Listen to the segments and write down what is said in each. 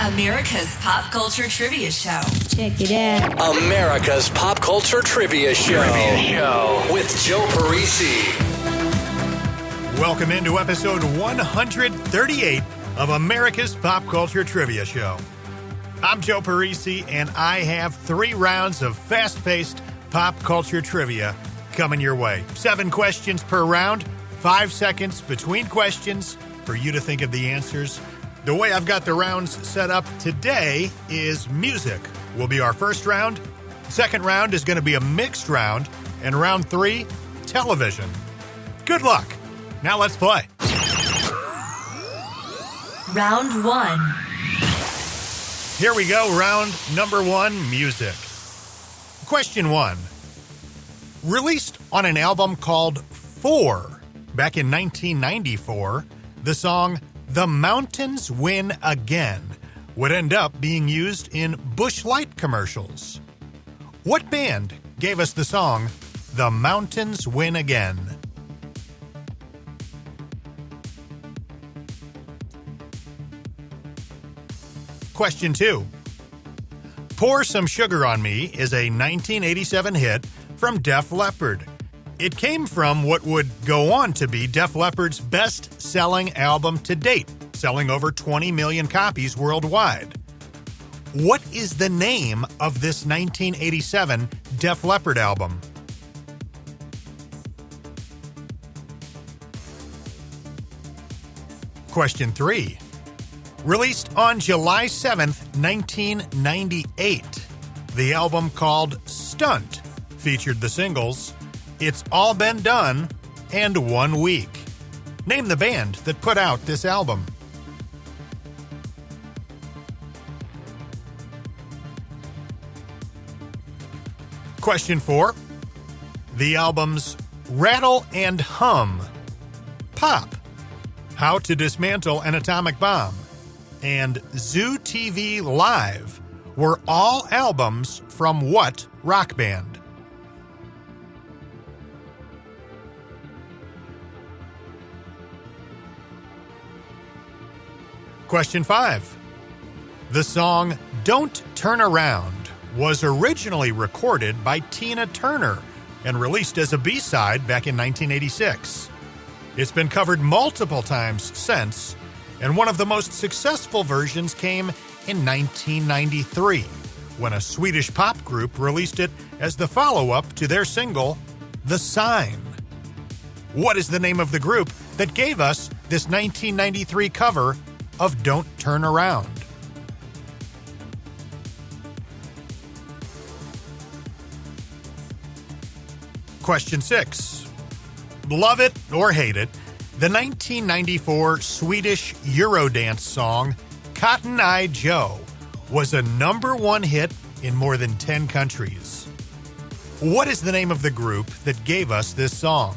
America's Pop Culture Trivia Show. Check it out. America's Pop Culture Trivia Show. With Joe Parisi. Welcome into episode 138 of America's Pop Culture Trivia Show. I'm Joe Parisi, and I have 3 rounds of fast-paced pop culture trivia coming your way. 7 questions per round, 5 seconds between questions for you to think of the answers. The way I've got the rounds set up today is music will be our first round. Second round is going to be a mixed round. And round 3, television. Good luck. Now let's play. Round 1. Here we go. Round number 1, music. Question 1. Released on an album called 4 back in 1994, the song The Mountains Win Again would end up being used in Busch Light commercials. What band gave us the song The Mountains Win Again? Question 2. Pour Some Sugar on Me is a 1987 hit from Def Leppard. It came from what would go on to be Def Leppard's best-selling album to date, selling over 20 million copies worldwide. What is the name of this 1987 Def Leppard album? Question 3. Released on July 7th, 1998, the album called Stunt featured the singles It's All Been Done and 1 Week. Name the band that put out this album. Question 4. The albums Rattle and Hum, Pop, How to Dismantle an Atomic Bomb, and Zoo TV Live were all albums from what rock band? Question 5. The song Don't Turn Around was originally recorded by Tina Turner and released as a B-side back in 1986. It's been covered multiple times since, and one of the most successful versions came in 1993, when a Swedish pop group released it as the follow-up to their single, The Sign. What is the name of the group that gave us this 1993 cover of Don't Turn Around? Question 6. Love it or hate it, the 1994 Swedish Eurodance song Cotton Eye Joe was a #1 hit in more than 10 countries. What is the name of the group that gave us this song?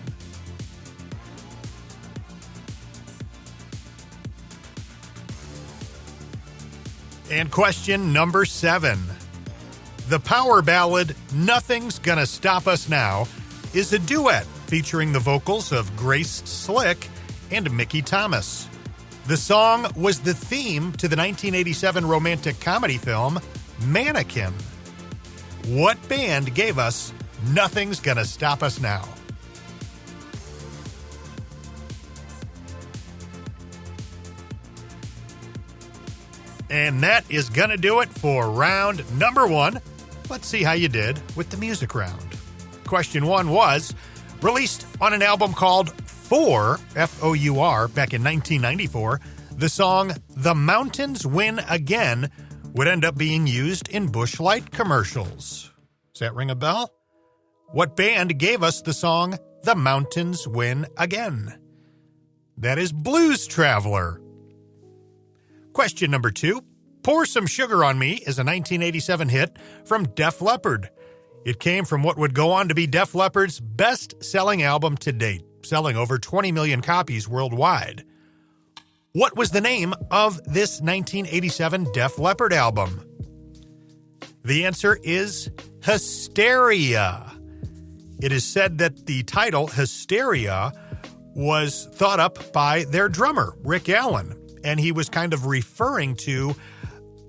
And question number 7. The power ballad Nothing's Gonna Stop Us Now is a duet featuring the vocals of Grace Slick and Mickey Thomas. The song was the theme to the 1987 romantic comedy film Mannequin. What band gave us Nothing's Gonna Stop Us Now? And that is going to do it for round number 1. Let's see how you did with the music round. Question 1 was, released on an album called 4, F-O-U-R, back in 1994, the song The Mountains Win Again would end up being used in Busch Light commercials. Does that ring a bell? What band gave us the song The Mountains Win Again? That is Blues Traveler. Question number 2. Pour Some Sugar on Me is a 1987 hit from Def Leppard. It came from what would go on to be Def Leppard's best-selling album to date, selling over 20 million copies worldwide. What was the name of this 1987 Def Leppard album? The answer is Hysteria. It is said that the title Hysteria was thought up by their drummer, Rick Allen, and he was kind of referring to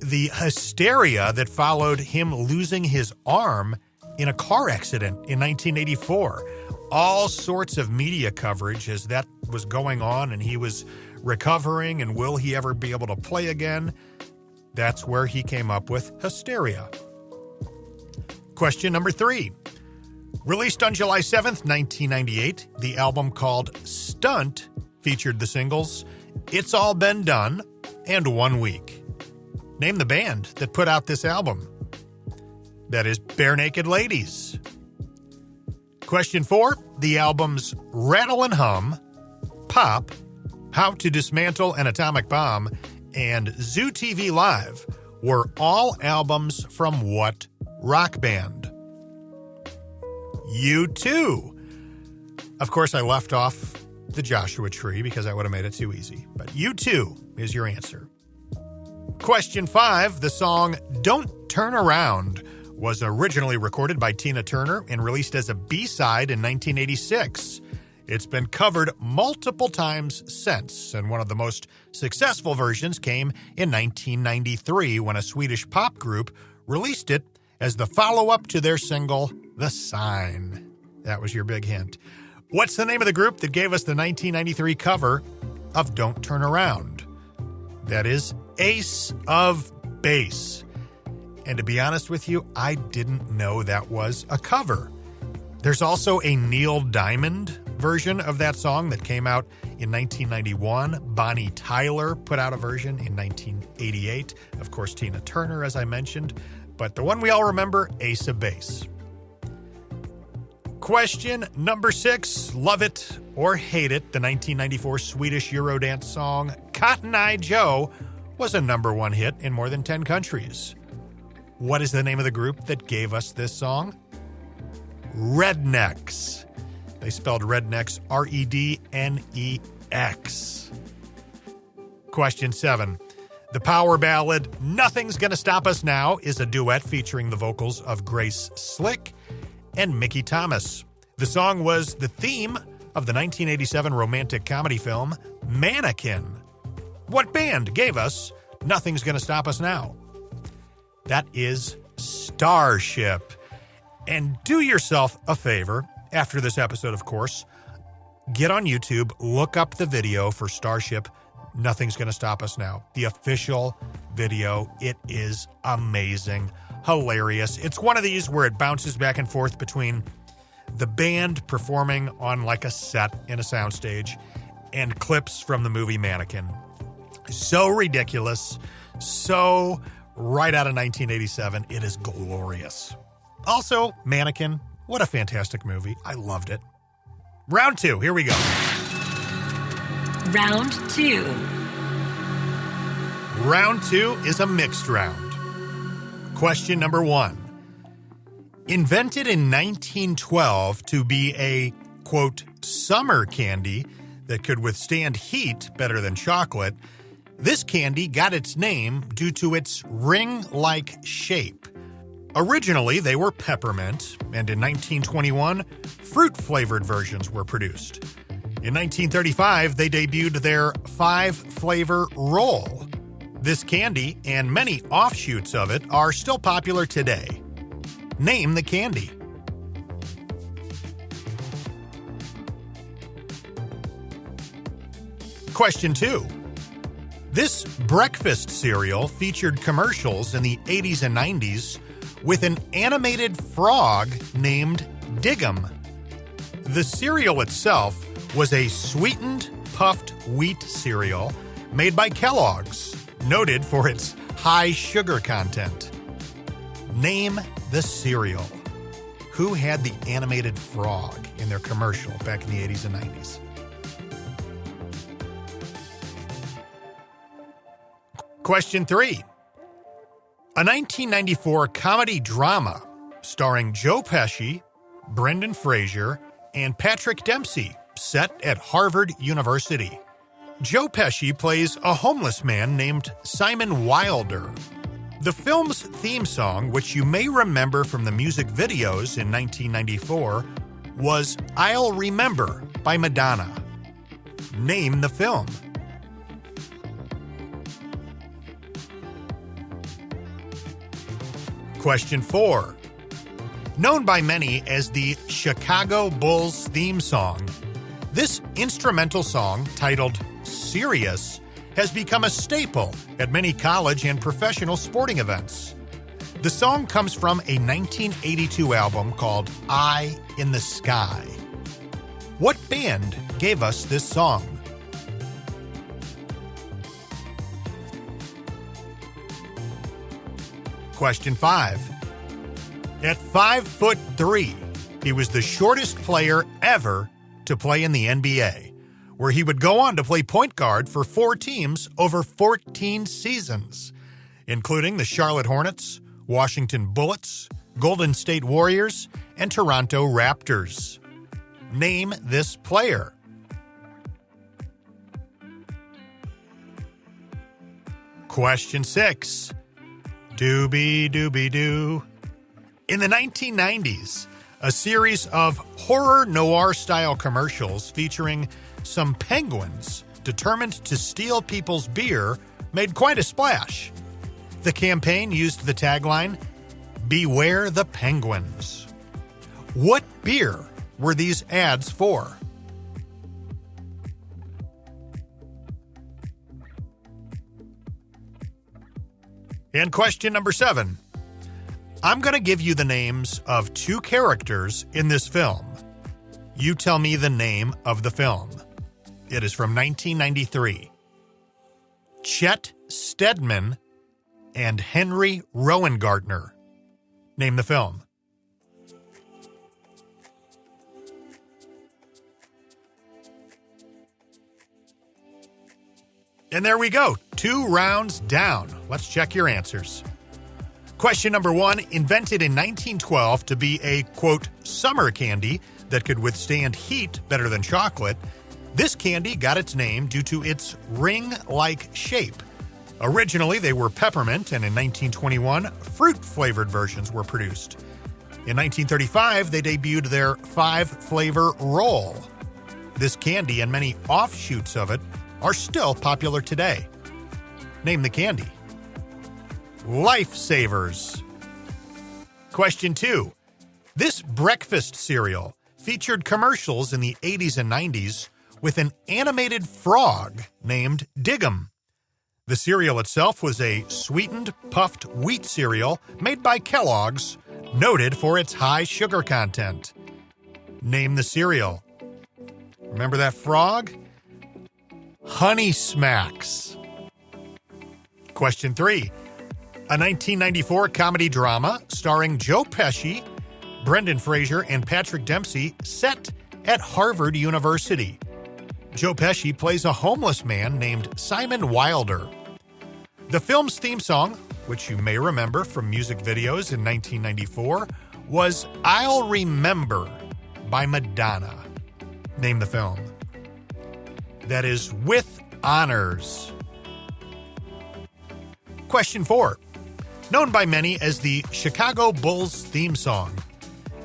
the hysteria that followed him losing his arm in a car accident in 1984. All sorts of media coverage as that was going on and he was recovering, and will he ever be able to play again? That's where he came up with Hysteria. Question number 3. Released on July 7th, 1998, the album called Stunt featured the singles It's All Been Done and 1 Week. Name the band that put out this album. That is Bare Naked Ladies. Question 4. The albums Rattle and Hum, Pop, How to Dismantle an Atomic Bomb, and Zoo TV Live were all albums from what rock band? U2. Of course, I left off the Joshua Tree because I would have made it too easy, but U2 is your answer. Question 5. The song Don't Turn Around was originally recorded by Tina Turner and released as a B-side in 1986. It's been covered multiple times since, and one of the most successful versions came in 1993 when a Swedish pop group released it as the follow-up to their single, The Sign. That was your big hint. What's the name of the group that gave us the 1993 cover of Don't Turn Around? That is Ace of Base. And to be honest with you, I didn't know that was a cover. There's also a Neil Diamond version of that song that came out in 1991. Bonnie Tyler put out a version in 1988. Of course, Tina Turner, as I mentioned. But the one we all remember, Ace of Base. Question number 6. Love it or hate it, the 1994 Swedish Eurodance song Cotton Eye Joe was a number 1 hit in more than 10 countries. What is the name of the group that gave us this song? Rednex. They spelled Rednex R-E-D-N-E-X. Question 7. The power ballad Nothing's Gonna Stop Us Now is a duet featuring the vocals of Grace Slick and Mickey Thomas. The song was the theme of the 1987 romantic comedy film Mannequin. What band gave us Nothing's Gonna Stop Us Now? That is Starship. And do yourself a favor, after this episode, of course, get on YouTube, look up the video for Starship, Nothing's Gonna Stop Us Now. The official video. It is amazing, hilarious. It's one of these where it bounces back and forth between the band performing on like a set in a soundstage and clips from the movie Mannequin. So ridiculous, so right out of 1987. It is glorious. Also, Mannequin, what a fantastic movie. I loved it. Round 2, here we go. Round 2. Round 2 is a mixed round. Question number 1. Invented in 1912 to be a, quote, summer candy that could withstand heat better than chocolate, this candy got its name due to its ring-like shape. Originally, they were peppermint, and in 1921, fruit-flavored versions were produced. In 1935, they debuted their 5-flavor roll. This candy, and many offshoots of it, are still popular today. Name the candy. Question 2. This breakfast cereal featured commercials in the 80s and 90s with an animated frog named Diggum. The cereal itself was a sweetened, puffed wheat cereal made by Kellogg's, noted for its high sugar content. Name the cereal. Who had the animated frog in their commercial back in the 80s and 90s? Question 3. A 1994 comedy drama starring Joe Pesci, Brendan Fraser, and Patrick Dempsey, set at Harvard University. Joe Pesci plays a homeless man named Simon Wilder. The film's theme song, which you may remember from the music videos in 1994, was I'll Remember by Madonna. Name the film. Question 4. Known by many as the Chicago Bulls theme song, this instrumental song, titled Serious, has become a staple at many college and professional sporting events. The song comes from a 1982 album called Eye in the Sky. What band gave us this song? Question 5. At 5'3", he was the shortest player ever to play in the NBA, where he would go on to play point guard for 4 teams over 14 seasons, including the Charlotte Hornets, Washington Bullets, Golden State Warriors, and Toronto Raptors. Name this player. Question 6. Doobie-doobie-doo. In the 1990s, a series of horror noir-style commercials featuring some penguins determined to steal people's beer made quite a splash. The campaign used the tagline, "Beware the Penguins." What beer were these ads for? And question number 7. I'm going to give you the names of 2 characters in this film. You tell me the name of the film. It is from 1993. Chet Steadman and Henry Rowengartner. Name the film. And there we go. 2 rounds down. Let's check your answers. Question number 1, invented in 1912 to be a, quote, summer candy that could withstand heat better than chocolate, this candy got its name due to its ring-like shape. Originally, they were peppermint, and in 1921, fruit-flavored versions were produced. In 1935, they debuted their 5-flavor roll. This candy and many offshoots of it are still popular today. Name the candy. Lifesavers. Question 2. This breakfast cereal featured commercials in the 80s and 90s with an animated frog named Diggum. The cereal itself was a sweetened, puffed wheat cereal made by Kellogg's, noted for its high sugar content. Name the cereal. Remember that frog? Honey Smacks. Question 3. A 1994 comedy drama starring Joe Pesci, Brendan Fraser, and Patrick Dempsey set at Harvard University. Joe Pesci plays a homeless man named Simon Wilder. The film's theme song, which you may remember from music videos in 1994, was I'll Remember by Madonna. Name the film. That is With Honors. Question 4. Known by many as the Chicago Bulls theme song,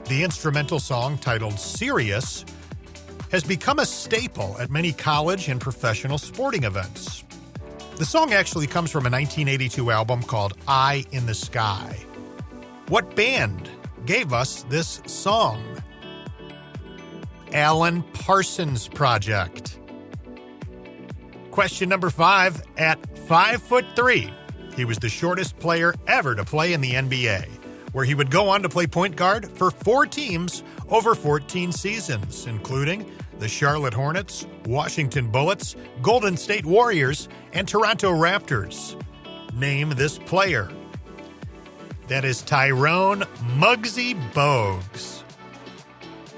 the instrumental song titled Serious has become a staple at many college and professional sporting events. The song actually comes from a 1982 album called Eye in the Sky. What band gave us this song? Alan Parsons Project. Question number 5. At 5'3", he was the shortest player ever to play in the NBA, where he would go on to play point guard for 4 teams over 14 seasons, including the Charlotte Hornets, Washington Bullets, Golden State Warriors, and Toronto Raptors. Name this player. That is Tyrone Muggsy Bogues.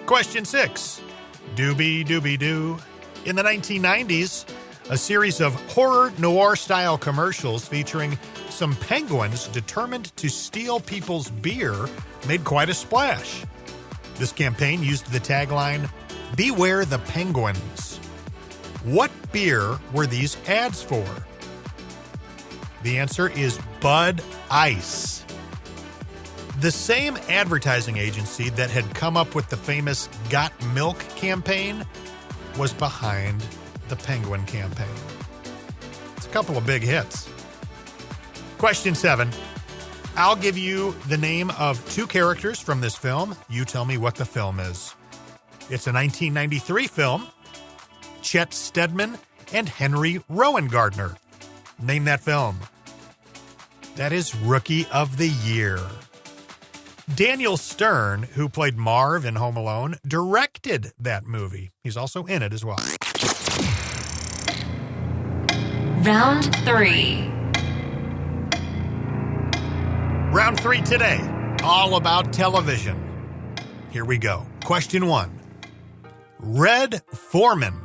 Question 6. Doobie-doobie-doo. In the 1990s, a series of horror noir-style commercials featuring some penguins determined to steal people's beer made quite a splash. This campaign used the tagline, "Beware the Penguins." What beer were these ads for? The answer is Bud Ice. The same advertising agency that had come up with the famous Got Milk campaign was behind the Penguin campaign. It's a couple of big hits. Question 7. I'll give you the name of two characters from this film. You tell me what the film is. It's a 1993 film. Chet Steadman and Henry Rowan Gardner. Name that film. That is Rookie of the Year. Daniel Stern, who played Marv in Home Alone, directed that movie. He's also in it as well. Round 3. Round 3 today, all about television. Here we go. Question 1. Red Foreman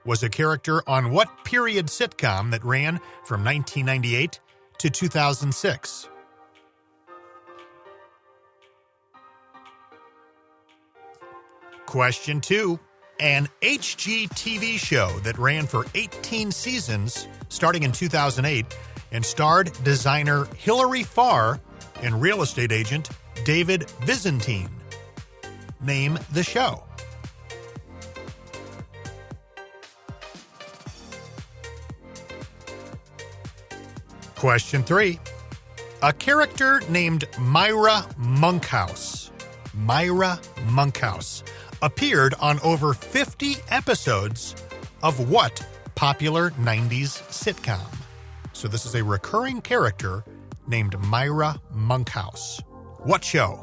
was a character on what period sitcom that ran from 1998 to 2006? Question 2. An HGTV show that ran for 18 seasons starting in 2008 and starred designer Hilary Farr and real estate agent David Byzantine. Name the show. Question 3. A character named Myra Monkhouse appeared on over 50 episodes of what popular 90s sitcom? So this is a recurring character named Myra Monkhouse. What show?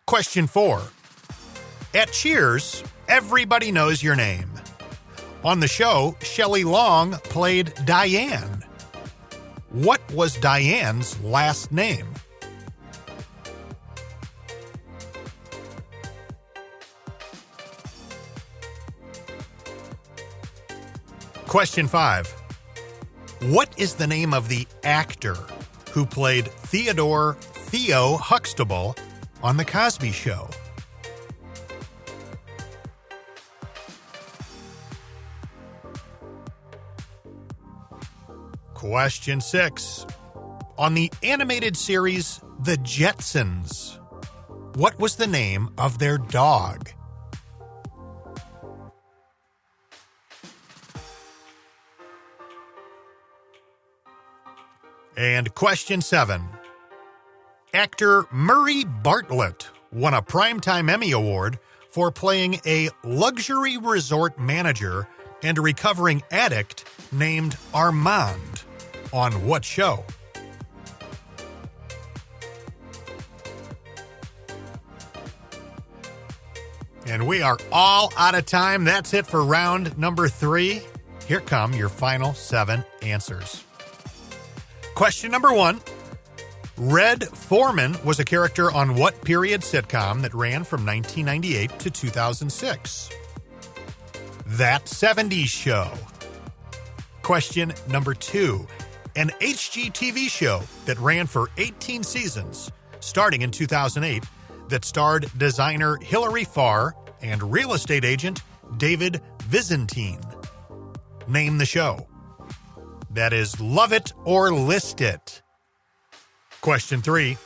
Question 4. At Cheers, everybody knows your name. On the show, Shelley Long played Diane. What was Diane's last name? Question 5. What is the name of the actor who played Theo Huxtable on The Cosby Show? Question 6. On the animated series The Jetsons, what was the name of their dog? And question 7. Actor Murray Bartlett won a Primetime Emmy Award for playing a luxury resort manager and a recovering addict named Armand. On what show? And we are all out of time. That's it for round number 3. Here come your final 7 answers. Question number 1. Red Foreman was a character on what period sitcom that ran from 1998 to 2006? That 70s Show. Question number 2. An HGTV show that ran for 18 seasons, starting in 2008, that starred designer Hilary Farr and real estate agent David Byzantine. Name the show. That is Love It or List It. Question 3.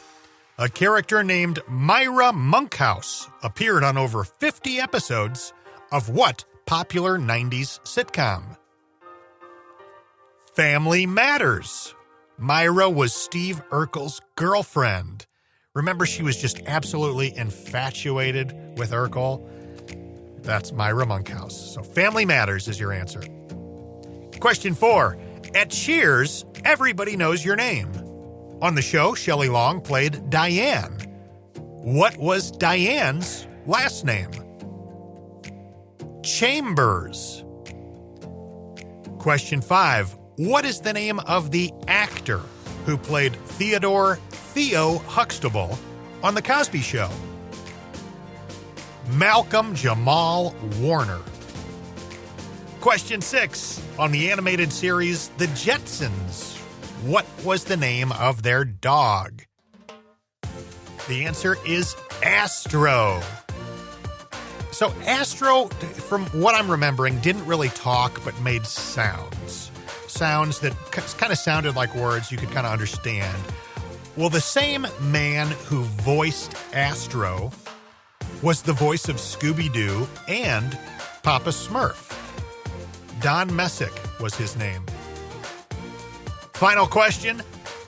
A character named Myra Monkhouse appeared on over 50 episodes of what popular 90s sitcom? Family Matters. Myra was Steve Urkel's girlfriend. Remember, she was just absolutely infatuated with Urkel? That's Myra Monkhouse. So Family Matters is your answer. Question 4. At Cheers, everybody knows your name. On the show, Shelley Long played Diane. What was Diane's last name? Chambers. Question 5. What is the name of the actor who played Theo Huxtable on The Cosby Show? Malcolm Jamal Warner. Question 6. On the animated series The Jetsons, what was the name of their dog? The answer is Astro. So Astro, from what I'm remembering, didn't really talk but made sounds. Sounds that kind of sounded like words you could kind of understand. Well, the same man who voiced Astro was the voice of Scooby-Doo and Papa Smurf. Don Messick was his name. Final question,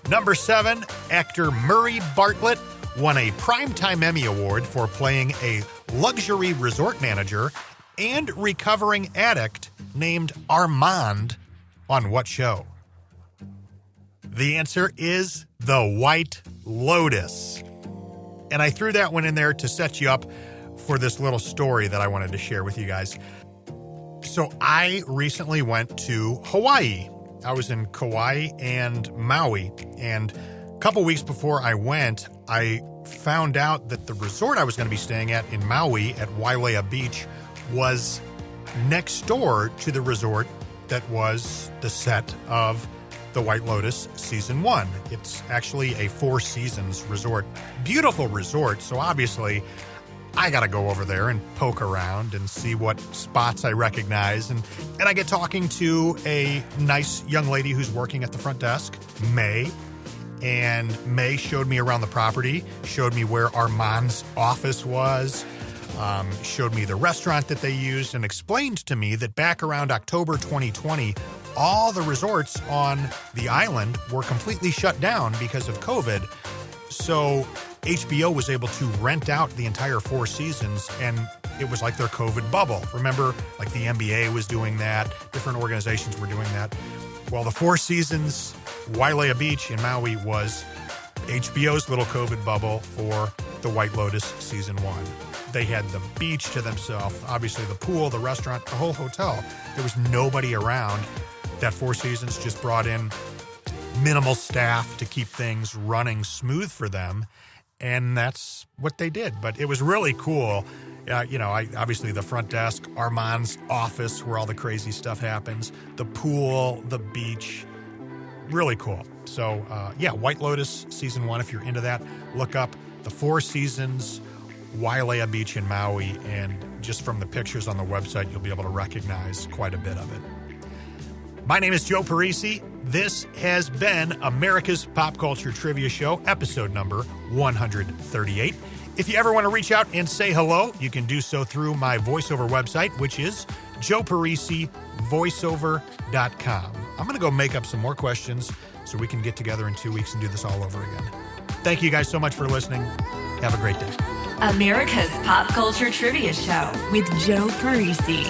number 7, actor Murray Bartlett won a Primetime Emmy Award for playing a luxury resort manager and recovering addict named Armand on what show? The answer is The White Lotus. And I threw that one in there to set you up for this little story that I wanted to share with you guys. So I recently went to Hawaii. I was in Kauai and Maui. And a couple weeks before I went, I found out that the resort I was going to be staying at in Maui at Wailea Beach was next door to the resort that was the set of The White Lotus Season 1. It's actually a 4 seasons resort. Beautiful resort, so obviously I got to go over there and poke around and see what spots I recognize. And I get talking to a nice young lady who's working at the front desk, May. And May showed me around the property, showed me where Armand's office was, showed me the restaurant that they used, and explained to me that back around October 2020, all the resorts on the island were completely shut down because of COVID. So HBO was able to rent out the entire 4 seasons, and it was like their COVID bubble. Remember, like the NBA was doing that, different organizations were doing that. Well, the 4 seasons, Wailea Beach in Maui was HBO's little COVID bubble for The White Lotus Season 1. They had the beach to themselves, obviously the pool, the restaurant, the whole hotel. There was nobody around. That 4 seasons just brought in minimal staff to keep things running smooth for them, and that's what they did. But it was really cool. Obviously the front desk, Armand's office where all the crazy stuff happens, the pool, the beach, really cool. So, White Lotus Season 1, if you're into that, look up the 4 seasons, Wailea Beach in Maui, and just from the pictures on the website, you'll be able to recognize quite a bit of it. My name is Joe Parisi. This has been America's Pop Culture Trivia Show, episode number 138. If you ever want to reach out and say hello, you can do so through my voiceover website, which is joeparisivoiceover.com. I'm going to go make up some more questions so we can get together in 2 weeks and do this all over again. Thank you guys so much for listening. Have a great day. America's Pop Culture Trivia Show with Joe Parisi.